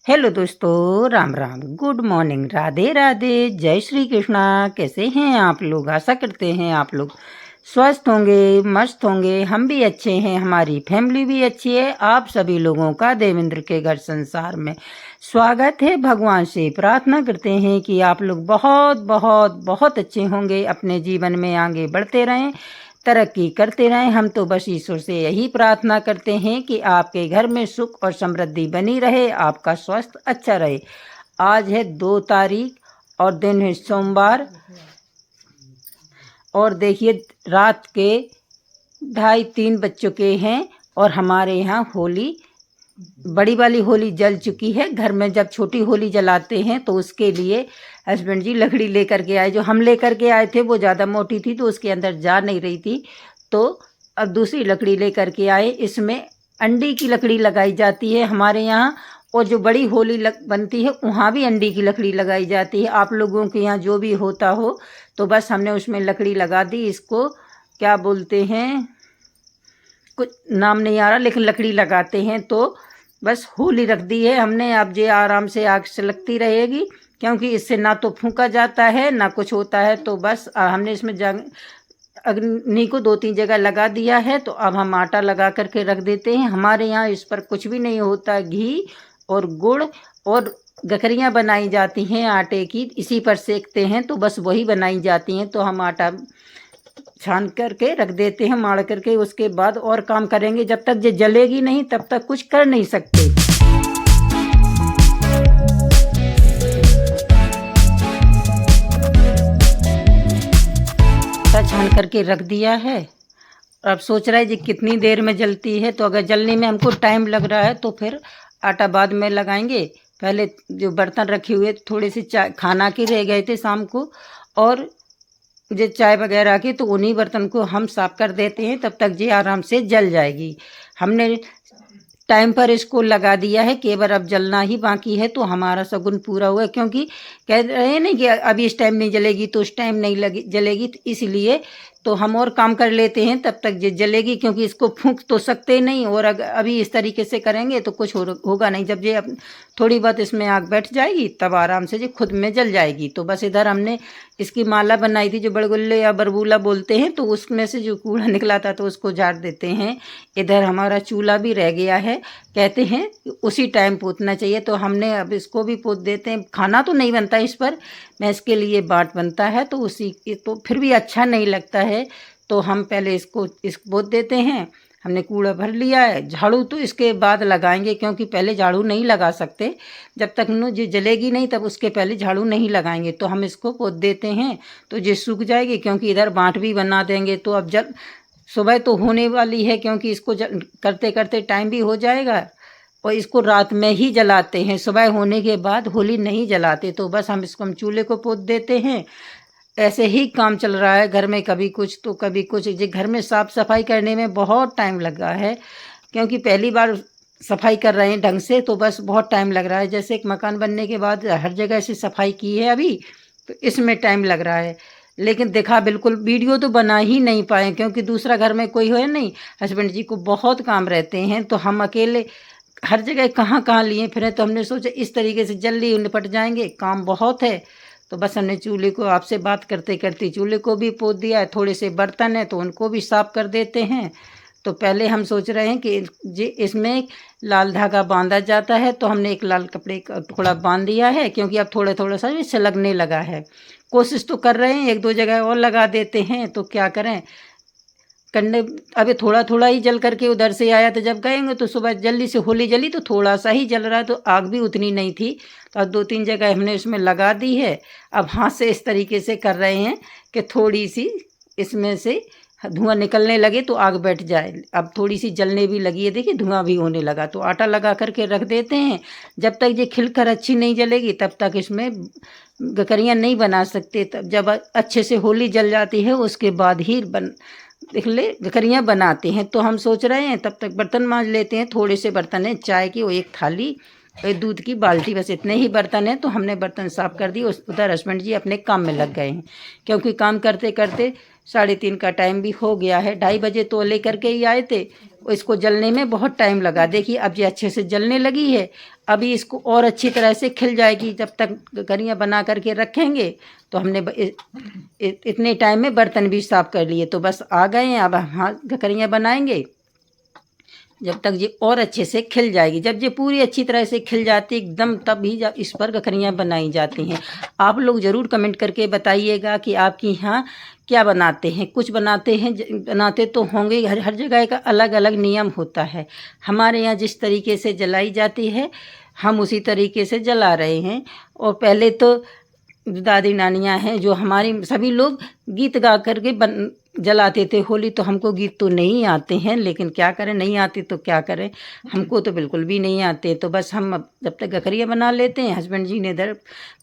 Hello दोस्तों, Ram Ram, good morning, Radhe Radhe, जय श्री कृष्णा। कैसे हैं आप लोग? आशा करते हैं आप लोग स्वस्थ होंगे, मस्त होंगे। हम भी अच्छे हैं, हमारी फैमिली भी अच्छी है। आप सभी लोगों का देवेंद्र के घर संसार में स्वागत है। भगवान से प्रार्थना करते हैं कि आप लोग बहुत बहुत बहुत अच्छे होंगे, अपने जीवन में आगे बढ़ते रहें, तरक्की करते रहें। हम तो बस ईश्वर से यही प्रार्थना करते हैं कि आपके घर में सुख और समृद्धि बनी रहे, आपका स्वास्थ्य अच्छा रहे। आज है 2 तारीख और दिन है सोमवार, और देखिए रात के 2:30-3 बज चुके हैं और हमारे यहाँ होली, बड़ी वाली होली जल चुकी है। घर में जब छोटी होली जलाते हैं तो उसके लिए हस्बैंड जी लकड़ी लेकर के आए। जो हम लेकर के आए थे वो ज़्यादा मोटी थी तो उसके अंदर जा नहीं रही थी, तो अब दूसरी लकड़ी लेकर के आए। इसमें अंडी की लकड़ी लगाई जाती है हमारे यहाँ, और जो बड़ी होली बनती है वहाँ भी अंडी की लकड़ी लगाई जाती है। आप लोगों के यहाँ जो भी होता हो, तो बस हमने उसमें लकड़ी लगा दी। इसको क्या बोलते हैं, कुछ नाम नहीं आ रहा, लेकिन लकड़ी लगाते हैं। तो बस होली रख दी है हमने। अब ये आराम से आग सुलगती रहेगी, क्योंकि इससे ना तो फूंका जाता है ना कुछ होता है। तो बस हमने इसमें अग्नि को 2-3 जगह लगा दिया है। तो अब हम आटा लगा करके रख देते हैं। हमारे यहाँ इस पर कुछ भी नहीं होता, घी और गुड़ और गकरियाँ बनाई जाती हैं आटे की, इसी पर सेकते हैं। तो बस वही बनाई जाती हैं। तो हम आटा छान करके रख देते हैं, माड़ करके। उसके बाद और काम करेंगे, जब तक ये जलेगी नहीं तब तक कुछ कर नहीं सकते। छान करके रख दिया है। अब सोच रहा है जी कितनी देर में जलती है, तो अगर जलने में हमको टाइम लग रहा है तो फिर आटा बाद में लगाएंगे। पहले जो बर्तन रखे हुए थोड़े से चाय खाना के रह गए थे शाम को, और जो चाय वगैरह की, तो उन्हीं बर्तन को हम साफ कर देते हैं। तब तक ये आराम से जल जाएगी। हमने टाइम पर इसको लगा दिया है, केवल अब जलना ही बाकी है। तो हमारा शगुन पूरा हुआ है, क्योंकि कह रहे हैं ना कि अभी इस टाइम नहीं जलेगी तो उस टाइम नहीं जलेगी, तो इसलिए तो हम और काम कर लेते हैं तब तक ये जलेगी, क्योंकि इसको फूंक तो सकते नहीं। और अगर अभी इस तरीके से करेंगे तो कुछ होगा नहीं। जब ये थोड़ी बहुत इसमें आग बैठ जाएगी तब आराम से ये खुद में जल जाएगी। तो बस इधर हमने इसकी माला बनाई थी, जो बड़गुल्ले या बरबूला बोलते हैं, तो उसमें से जो कूड़ा निकला था तो उसको झाड़ देते हैं। इधर हमारा चूल्हा भी रह गया है, कहते हैं उसी टाइम पोतना चाहिए, तो हमने अब इसको भी पोत देते हैं। खाना तो नहीं बनता इस पर, मैं इसके लिए बाट बनता है, तो उसी तो फिर भी अच्छा नहीं लगता है। तो हम पहले इसको पोत देते हैं। हमने कूड़ा भर लिया है। झाड़ू तो इसके बाद लगाएंगे, क्योंकि पहले झाड़ू नहीं लगा सकते। जब तक जो जलेगी नहीं तब उसके पहले झाड़ू नहीं लगाएंगे। तो हम इसको पोत देते हैं तो ये सूख जाएगी, क्योंकि इधर बाँट भी बना देंगे। तो अब जब सुबह तो होने वाली है, क्योंकि इसको करते करते टाइम भी हो जाएगा। और इसको रात में ही जलाते हैं, सुबह होने के बाद होली नहीं जलाते। तो बस हम चूल्हे को पोत देते हैं। ऐसे ही काम चल रहा है घर में, कभी कुछ तो कभी कुछ। ये घर में साफ़ सफाई करने में बहुत टाइम लगा है, क्योंकि पहली बार सफाई कर रहे हैं ढंग से, तो बस बहुत टाइम लग रहा है। जैसे एक मकान बनने के बाद हर जगह से सफाई की है अभी, तो इसमें टाइम लग रहा है। लेकिन देखा बिल्कुल वीडियो तो बना ही नहीं पाए, क्योंकि दूसरा घर में कोई है नहीं। हस्बैंड जी को बहुत काम रहते हैं, तो हम अकेले हर जगह कहाँ कहाँ लिए फिरें। तो हमने सोचा इस तरीके से जल्दी निपट जाएंगे, काम बहुत है। तो बस हमने चूल्हे को, आपसे बात करते करते चूल्हे को भी पोत दिया है। थोड़े से बर्तन हैं तो उनको भी साफ़ कर देते हैं। तो पहले हम सोच रहे हैं कि जी इसमें लाल धागा बांधा जाता है, तो हमने एक लाल कपड़े का टुकड़ा बांध दिया है, क्योंकि अब थोड़ा थोड़ा सा इससे लगने लगा है। कोशिश तो कर रहे हैं, 1-2 जगह और लगा देते हैं, तो क्या करें करने। अभी थोड़ा थोड़ा ही जल करके उधर से आया, तो जब गएंगे तो सुबह जल्दी से होली जली तो थोड़ा सा ही जल रहा है, तो आग भी उतनी नहीं थी। तो 2-3 जगह हमने इसमें लगा दी है। अब हाथ से इस तरीके से कर रहे हैं कि थोड़ी सी इसमें से धुआं निकलने लगे तो आग बैठ जाए। अब थोड़ी सी जलने भी लगी है, देखिए धुआं भी होने लगा। तो आटा लगा करके रख देते हैं। जब तक ये खिलकर अच्छी नहीं जलेगी तब तक इसमें गकरियाँ नहीं बना सकते। तब जब अच्छे से होली जल जाती है उसके बाद ही गकरियाँ बनाते हैं। तो हम सोच रहे हैं तब तक बर्तन मांज लेते हैं। थोड़े से बर्तन हैं, चाय की, वो एक थाली, एक दूध की बाल्टी, बस इतने ही बर्तन हैं। तो हमने बर्तन साफ़ कर दिए। उधर हस्बैंड जी अपने काम में लग गए हैं, क्योंकि काम करते करते 3:30 का टाइम भी हो गया है। 2:30 बजे तो लेकर के ही आए थे, इसको जलने में बहुत टाइम लगा। देखिए अब ये अच्छे से जलने लगी है। अभी इसको और अच्छी तरह से खिल जाएगी। जब तक गकरियाँ बना करके रखेंगे तो हमने इतने टाइम में बर्तन भी साफ़ कर लिए। तो बस आ गए हैं, अब हम गकरियाँ बनाएंगे जब तक ये और अच्छे से खिल जाएगी। जब ये पूरी अच्छी तरह से खिल जाती एकदम, तभी इस पर गकरियाँ बनाई जाती हैं। आप लोग ज़रूर कमेंट करके बताइएगा कि आपके यहाँ क्या बनाते हैं। कुछ बनाते हैं, बनाते तो होंगे, हर जगह का अलग अलग नियम होता है। हमारे यहाँ जिस तरीके से जलाई जाती है हम उसी तरीके से जला रहे हैं। और पहले तो दादी नानियाँ हैं जो हमारी, सभी लोग गीत गा कर के जलाते थे होली। तो हमको गीत तो नहीं आते हैं, लेकिन क्या करें, नहीं आते तो क्या करें, हमको तो बिल्कुल भी नहीं आते। तो बस हम जब तक गकरियाँ बना लेते हैं, हस्बैंड जी ने इधर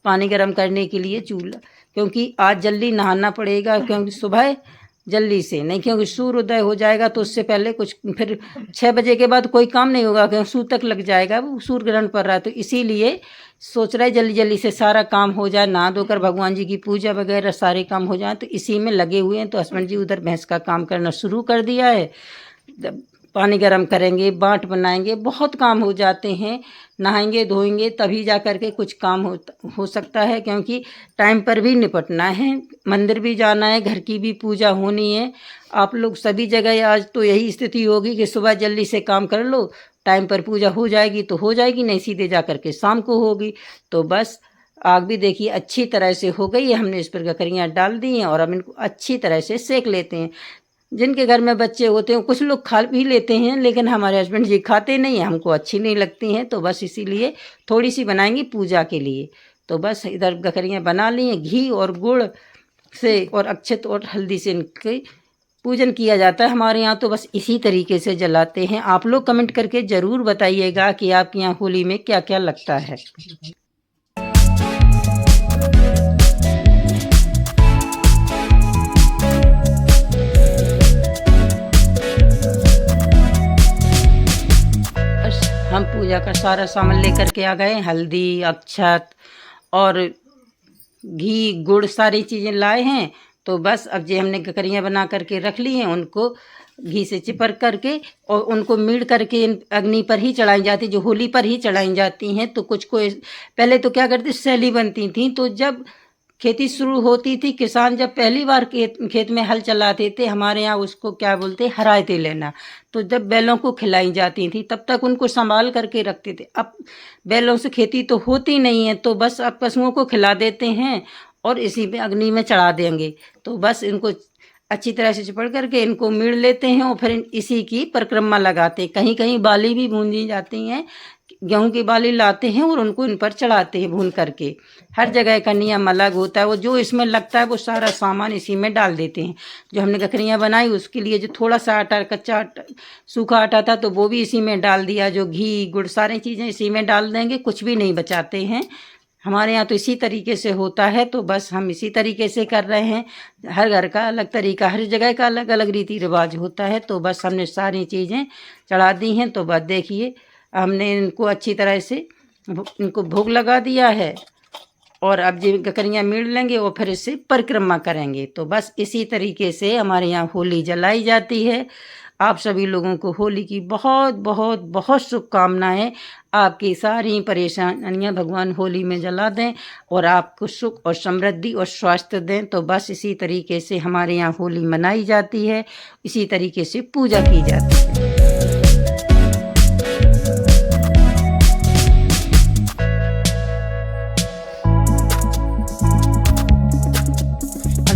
पानी गर्म करने के लिए चूल्हा, क्योंकि आज जल्दी नहाना पड़ेगा, क्योंकि सुबह जल्दी से नहीं, क्योंकि सूर्योदय हो जाएगा तो उससे पहले कुछ, फिर 6 बजे के बाद कोई काम नहीं होगा, क्योंकि सूर्य तक लग जाएगा, वो सूर्य ग्रहण पड़ रहा है। तो इसीलिए सोच रहा है जल्दी जल्दी से सारा काम हो जाए, नहा धोकर भगवान जी की पूजा वगैरह सारे काम हो जाए। तो इसी में लगे हुए हैं। तो हस्बैंड जी उधर भैंस का काम करना शुरू कर दिया है। जब पानी गर्म करेंगे, बाट बनाएंगे, बहुत काम हो जाते हैं। नहाएंगे धोएंगे तभी जा कर के कुछ काम हो सकता है, क्योंकि टाइम पर भी निपटना है, मंदिर भी जाना है, घर की भी पूजा होनी है। आप लोग सभी जगह आज तो यही स्थिति होगी कि सुबह जल्दी से काम कर लो, टाइम पर पूजा हो जाएगी तो हो जाएगी, नहीं सीधे जा कर के शाम को होगी। तो बस आग भी देखिए अच्छी तरह से हो गई है। हमने इस पर गकरियाँ डाल दी हैं और अब इनको अच्छी तरह से सेक लेते हैं। जिनके घर में बच्चे होते हैं कुछ लोग खा भी लेते हैं, लेकिन हमारे हस्बैंड जी खाते नहीं हैं, हमको अच्छी नहीं लगती हैं। तो बस इसीलिए थोड़ी सी बनाएंगी पूजा के लिए। तो बस इधर गकरियाँ बना ली हैं, घी और गुड़ से और अक्षत और हल्दी से इनके पूजन किया जाता है। हमारे यहाँ तो बस इसी तरीके से जलाते हैं। आप लोग कमेंट करके ज़रूर बताइएगा कि आपके यहाँ होली में क्या क्या लगता है। हम पूजा का सारा सामान लेकर के आ गए, हल्दी, अक्षत और घी गुड़ सारी चीज़ें लाए हैं। तो बस अब जो हमने गकरियाँ बना करके रख ली हैं, उनको घी से चिपक करके और उनको मीड़ करके अग्नि पर ही चढ़ाई जाती, जो होली पर ही चढ़ाई जाती हैं। तो कुछ को पहले तो क्या करते, सैली बनती थी। तो जब खेती शुरू होती थी, किसान जब पहली बार खेत में हल चलाते थे, हमारे यहाँ उसको क्या बोलते, हरायते लेना। तो जब बैलों को खिलाई जाती थी तब तक उनको संभाल करके रखते थे। अब बैलों से खेती तो होती नहीं है, तो बस अब पशुओं को खिला देते हैं और इसी में अग्नि में चढ़ा देंगे। तो बस इनको अच्छी तरह से चिपड़ करके इनको मीड़ लेते हैं और फिर इसी की परिक्रमा लगाते हैं। कहीं कहीं बाली भी भूंजी जाती हैं, गेहूं की बाली लाते हैं और उनको इन पर चढ़ाते हैं भून करके। हर जगह का नियम अलग होता है। वो जो इसमें लगता है वो सारा सामान इसी में डाल देते हैं। जो हमने गकरियाँ बनाई उसके लिए जो थोड़ा सा आटा, कच्चा आटा, सूखा आटा था तो वो भी इसी में डाल दिया। जो घी गुड़ सारी चीज़ें इसी में डाल देंगे, कुछ भी नहीं बचाते हैं। हमारे यहाँ तो इसी तरीके से होता है। तो बस हम इसी तरीके से कर रहे हैं। हर घर का अलग तरीका, हर जगह का अलग अलग रीति रिवाज होता है। तो बस हमने सारी चीज़ें चढ़ा दी हैं। तो बस देखिए हमने इनको अच्छी तरह से इनको भोग लगा दिया है और अब जो गकरियाँ मीड़ लेंगे और फिर इससे परिक्रमा करेंगे। तो बस इसी तरीके से हमारे यहाँ होली जलाई जाती है। आप सभी लोगों को होली की बहुत बहुत बहुत शुभकामनाएं। आपकी सारी परेशानियां भगवान होली में जला दें और आपको सुख और समृद्धि और स्वास्थ्य दें। तो बस इसी तरीके से हमारे यहाँ होली मनाई जाती है, इसी तरीके से पूजा की जाती है।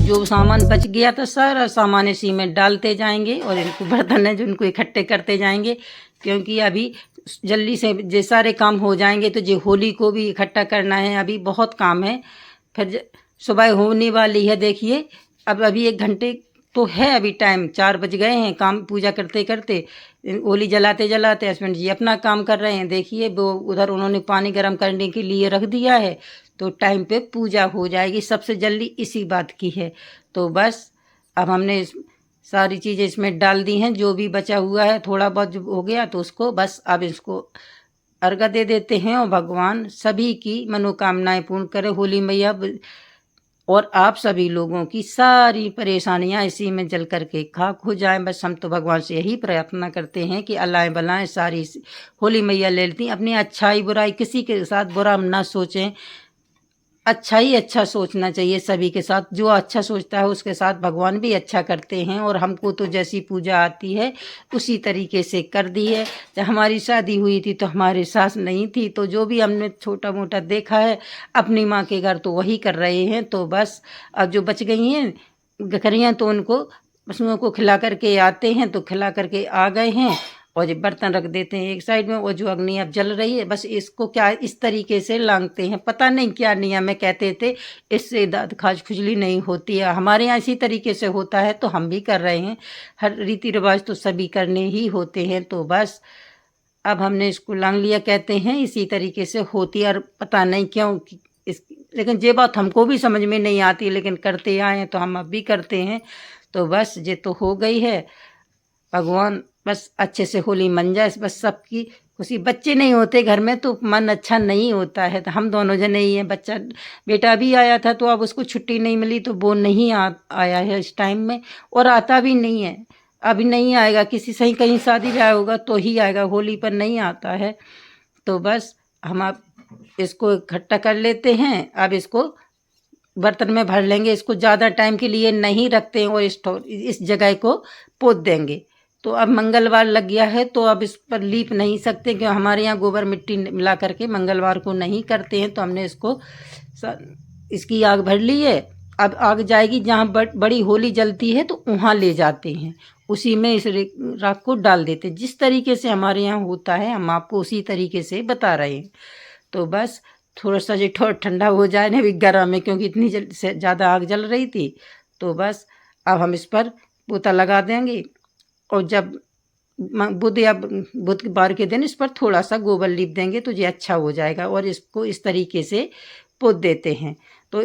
जो सामान बच गया था सारा सामान इसी में डालते जाएंगे और इनको बर्तन है जो इनको इकट्ठे करते जाएंगे, क्योंकि अभी जल्दी से ये सारे काम हो जाएंगे। तो जो होली को भी इकट्ठा करना है, अभी बहुत काम है। फिर सुबह होने वाली है। देखिए अब अभी 1 घंटे तो है, अभी टाइम 4 बज गए हैं। काम पूजा करते करते, होली जलाते जलाते हस्बैंड जी अपना काम कर रहे हैं। देखिए वो उधर उन्होंने पानी गर्म करने के लिए रख दिया है, तो टाइम पे पूजा हो जाएगी। सबसे जल्दी इसी बात की है। तो बस अब हमने सारी चीज़ें इसमें डाल दी हैं। जो भी बचा हुआ है थोड़ा बहुत जो हो गया तो उसको बस अब इसको अर्घ्य दे देते हैं और भगवान सभी की मनोकामनाएं पूर्ण करे। होली मैया और आप सभी लोगों की सारी परेशानियां इसी में जल करके खाक हो जाएं। बस हम तो भगवान से यही प्रार्थना करते हैं कि अल्लाह बलाएं सारी होली मैया ले लेती, अपनी अच्छाई बुराई किसी के साथ बुरा ना सोचें, अच्छा ही अच्छा सोचना चाहिए सभी के साथ। जो अच्छा सोचता है उसके साथ भगवान भी अच्छा करते हैं। और हमको तो जैसी पूजा आती है उसी तरीके से कर दी है। जब हमारी शादी हुई थी तो हमारी सास नहीं थी, तो जो भी हमने छोटा मोटा देखा है अपनी माँ के घर तो वही कर रहे हैं। तो बस अब जो बच गई हैं गकरियाँ तो उनको पशुओं को खिला करके आते हैं, तो खिला करके आ गए हैं और ये बर्तन रख देते हैं एक साइड में। और जो अग्नि अब जल रही है बस इसको क्या इस तरीके से लांगते हैं, पता नहीं क्या नियम है, कहते थे इससे दांत खाज खुजली नहीं होती है। हमारे यहाँ इसी तरीके से होता है तो हम भी कर रहे हैं। हर रीति रिवाज तो सभी करने ही होते हैं। तो बस अब हमने इसको लांग लिया, कहते हैं इसी तरीके से होती है। और पता नहीं क्यों इस, लेकिन ये बात हमको भी समझ में नहीं आती, लेकिन करते आए हैं तो हम अब भी करते हैं। तो बस ये तो हो गई है। भगवान बस अच्छे से होली मन जाए, बस सबकी खुशी। बच्चे नहीं होते घर में तो मन अच्छा नहीं होता है। तो हम दोनों जने ही हैं। बच्चा बेटा भी आया था तो अब उसको छुट्टी नहीं मिली तो वो नहीं आया है इस टाइम में, और आता भी नहीं है, अभी नहीं आएगा। किसी सही कहीं शादी ब्याह होगा तो ही आएगा, होली पर नहीं आता है। तो बस हम अब इसको इकट्ठा कर लेते हैं। अब इसको बर्तन में भर लेंगे, इसको ज़्यादा टाइम के लिए नहीं रखते हैं और इस जगह को पोत देंगे। तो अब मंगलवार लग गया है तो अब इस पर लीप नहीं सकते, क्योंकि हमारे यहाँ गोबर मिट्टी मिला करके मंगलवार को नहीं करते हैं। तो हमने इसको इसकी आग भर ली है। अब आग जाएगी जहाँ बड़ी होली जलती है तो वहाँ ले जाते हैं, उसी में इस राख को डाल देते हैं। जिस तरीके से हमारे यहाँ होता है हम आपको उसी तरीके से बता रहे हैं। तो बस थोड़ा सा जो थोड़ा ठंडा हो जाए ना भी गर्म में, क्योंकि इतनी ज़्यादा आग जल रही थी। तो बस अब हम इस पर पोता लगा देंगे। और जब बुधवार के दिन इस पर थोड़ा सा गोबर लीप देंगे तो ये अच्छा हो जाएगा। और इसको इस तरीके से पोत देते हैं। तो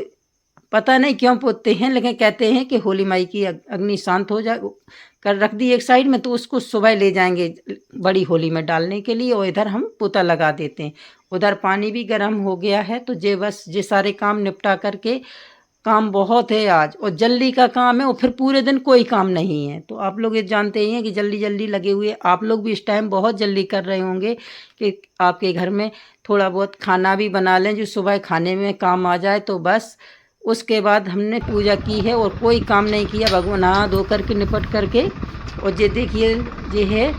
पता नहीं क्यों पोतते हैं, लेकिन कहते हैं कि होली माई की अग्नि शांत हो जाए। कर रख दी एक साइड में, तो उसको सुबह ले जाएंगे बड़ी होली में डालने के लिए, और इधर हम पोता लगा देते हैं। उधर पानी भी गर्म हो गया है तो ये सारे काम निपटा करके, काम बहुत है आज और जल्दी का काम है और फिर पूरे दिन कोई काम नहीं है। तो आप लोग ये जानते ही हैं कि जल्दी जल्दी लगे हुए, आप लोग भी इस टाइम बहुत जल्दी कर रहे होंगे कि आपके घर में थोड़ा बहुत खाना भी बना लें जो सुबह खाने में काम आ जाए। तो बस उसके बाद हमने पूजा की है और कोई काम नहीं किया। भगवान नहा धो करके निपट करके, और ये देखिए ये है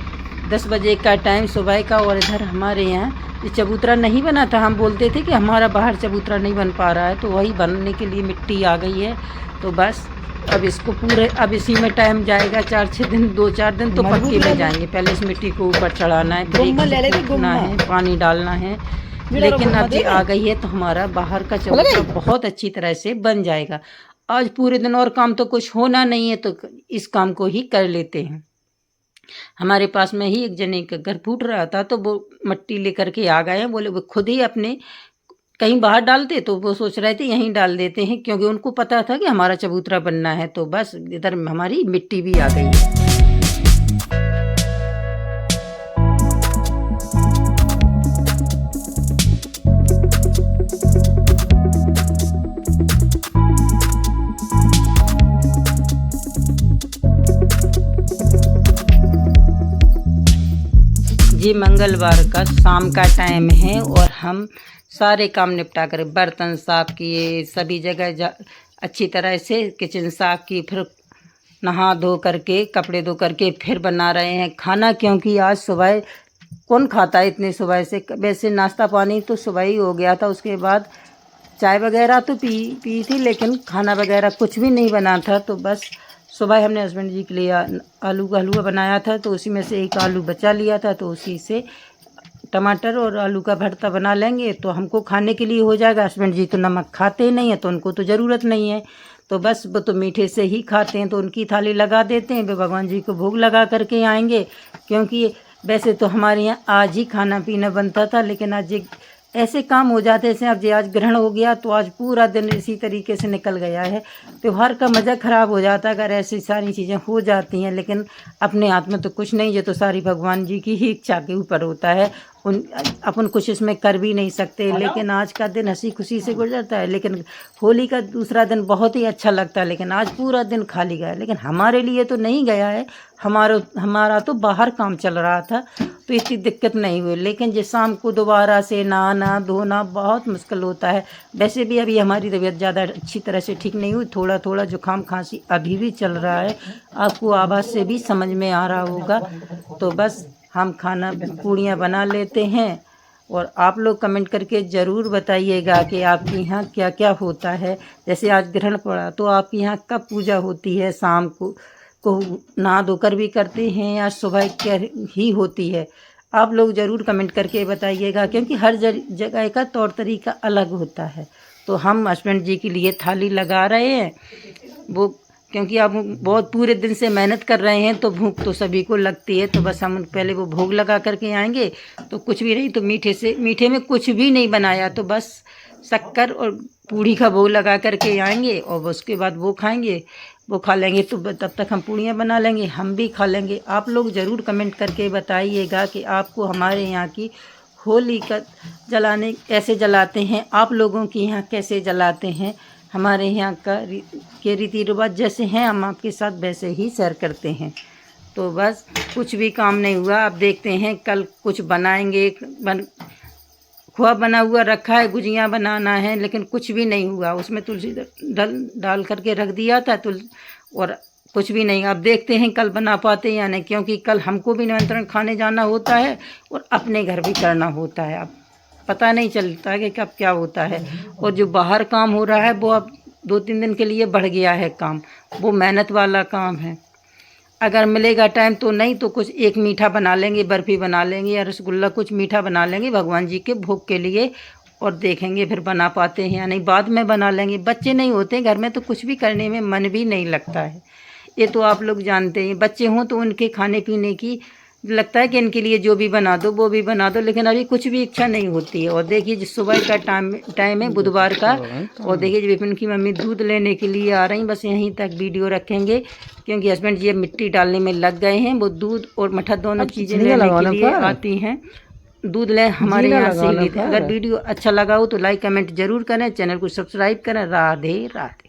10 बजे का टाइम सुबह का। और इधर हमारे यहाँ ये चबूतरा नहीं बना था, हम बोलते थे कि हमारा बाहर चबूतरा नहीं बन पा रहा है, तो वही बनने के लिए मिट्टी आ गई है। तो बस अब इसको पूरे अब इसी में टाइम जाएगा 4-6 दिन, 2-4 दिन तो पक्के में जाएंगे। पहले इस मिट्टी को ऊपर चढ़ाना है, फूकना है, पानी डालना है। लेकिन अब ये आ गई है तो हमारा बाहर का चबूतरा बहुत अच्छी तरह से बन जाएगा। आज पूरे दिन और काम तो कुछ होना नहीं है तो इस काम को ही कर लेते हैं। हमारे पास में ही एक जने का घर फूट रहा था तो वो मट्टी लेकर के आ गए हैं। बोले वो खुद ही अपने कहीं बाहर डालते, तो वो सोच रहे थे यहीं डाल देते हैं, क्योंकि उनको पता था कि हमारा चबूतरा बनना है। तो बस इधर हमारी मिट्टी भी आ गई है। ये मंगलवार का शाम का टाइम है और हम सारे काम निपटा कर बर्तन साफ़ किए, सभी जगह अच्छी तरह से किचन साफ़ की, फिर नहा धो करके कपड़े धो करके फिर बना रहे हैं खाना, क्योंकि आज सुबह कौन खाता है इतने सुबह से। वैसे नाश्ता पानी तो सुबह ही हो गया था, उसके बाद चाय वगैरह तो पी थी, लेकिन खाना वगैरह कुछ भी नहीं बना था। तो बस सुबह हमने हस्बैंड जी के लिए आलू का हलवा बनाया था, तो उसी में से एक आलू बचा लिया था, तो उसी से टमाटर और आलू का भरता बना लेंगे तो हमको खाने के लिए हो जाएगा। हस्बैंड जी तो नमक खाते ही नहीं है तो उनको तो ज़रूरत नहीं है, तो बस वो तो मीठे से ही खाते हैं। तो उनकी थाली लगा देते हैं, वे भगवान जी को भोग लगा करके आएंगे। क्योंकि वैसे तो हमारे यहाँ आज ही खाना पीना बनता था, लेकिन आज ऐसे काम हो जाते हैं। अब आज ग्रहण हो गया तो आज पूरा दिन इसी तरीके से निकल गया है। त्योहार का मज़ा ख़राब हो जाता है अगर ऐसी सारी चीज़ें हो जाती हैं, लेकिन अपने हाथ में तो कुछ नहीं, ये तो सारी भगवान जी की ही इच्छा के ऊपर होता है। अपन कुछ इसमें कर भी नहीं सकते। लेकिन आज का दिन हंसी खुशी से गुजरता है, लेकिन होली का दूसरा दिन बहुत ही अच्छा लगता है। लेकिन आज पूरा दिन खाली गया, लेकिन हमारे लिए तो नहीं गया है, हमारा तो बाहर काम चल रहा था, तो इतनी दिक्कत नहीं हुई। लेकिन जो शाम को दोबारा से नहाना धोना बहुत मुश्किल होता है। वैसे भी अभी हमारी तबीयत ज़्यादा अच्छी तरह से ठीक नहीं हुई, थोड़ा थोड़ा जुकाम खांसी अभी भी चल रहा है, आपको आवाज़ से भी समझ में आ रहा होगा। तो बस हम खाना पूड़ियाँ बना लेते हैं, और आप लोग कमेंट करके ज़रूर बताइएगा कि आपके यहाँ क्या क्या होता है। जैसे आज ग्रहण पड़ा, तो आपके यहाँ कब पूजा होती है? शाम को नहा धोकर भी करते हैं या सुबह क्या ही होती है? आप लोग ज़रूर कमेंट करके बताइएगा, क्योंकि हर जगह का तौर तरीका अलग होता है। तो हम हस्बैंड जी के लिए थाली लगा रहे हैं, वो क्योंकि आप बहुत पूरे दिन से मेहनत कर रहे हैं, तो भूख तो सभी को लगती है। तो बस हम पहले वो भोग लगा करके आएंगे, तो कुछ भी नहीं, तो मीठे में कुछ भी नहीं बनाया, तो बस शक्कर और पूड़ी का भोग लगा करके आएंगे, और उसके बाद वो खाएंगे, वो खा लेंगे, तो तब तक हम पूड़ियाँ बना लेंगे, हम भी खा लेंगे। आप लोग ज़रूर कमेंट करके बताइएगा कि आपको हमारे यहाँ की होली का जलाने कैसे जलाते हैं, आप लोगों के यहाँ कैसे जलाते हैं। हमारे यहाँ के रीति रिवाज जैसे हैं, हम आपके साथ वैसे ही शेयर करते हैं। तो बस कुछ भी काम नहीं हुआ। अब देखते हैं कल कुछ बनाएंगे। खोआ बना हुआ रखा है, गुजिया बनाना है, लेकिन कुछ भी नहीं हुआ। उसमें तुलसी डाल करके रख दिया था और कुछ भी नहीं। अब देखते हैं कल बना पाते या नहीं, क्योंकि कल हमको भी निमंत्रण खाने जाना होता है और अपने घर भी करना होता है। अब पता नहीं चलता है कि कब क्या होता है। और जो बाहर काम हो रहा है वो अब 2-3 दिन के लिए बढ़ गया है काम, वो मेहनत वाला काम है। अगर मिलेगा टाइम तो, नहीं तो कुछ एक मीठा बना लेंगे, बर्फ़ी बना लेंगे या रसगुल्ला, कुछ मीठा बना लेंगे भगवान जी के भोग के लिए, और देखेंगे फिर बना पाते हैं या नहीं, बाद में बना लेंगे। बच्चे नहीं होते घर में तो कुछ भी करने में मन भी नहीं लगता है, ये तो आप लोग जानते हैं। बच्चे हों तो उनके खाने पीने की लगता है कि इनके लिए जो भी बना दो वो भी बना दो, लेकिन अभी कुछ भी इच्छा नहीं होती है। और देखिए जिस सुबह का टाइम है बुधवार का, और देखिए विपिन की मम्मी दूध लेने के लिए आ रही। बस यहीं तक वीडियो रखेंगे, क्योंकि हस्बैंड जी अब मिट्टी डालने में लग गए हैं। वो दूध और मठा दोनों चीज़ें लेने के लिए आती हैं, दूध ले हमारे यहाँ से लेते हैं। अगर वीडियो अच्छा लगा हो तो लाइक कमेंट जरूर करें, चैनल को सब्सक्राइब करें। राधे राधे।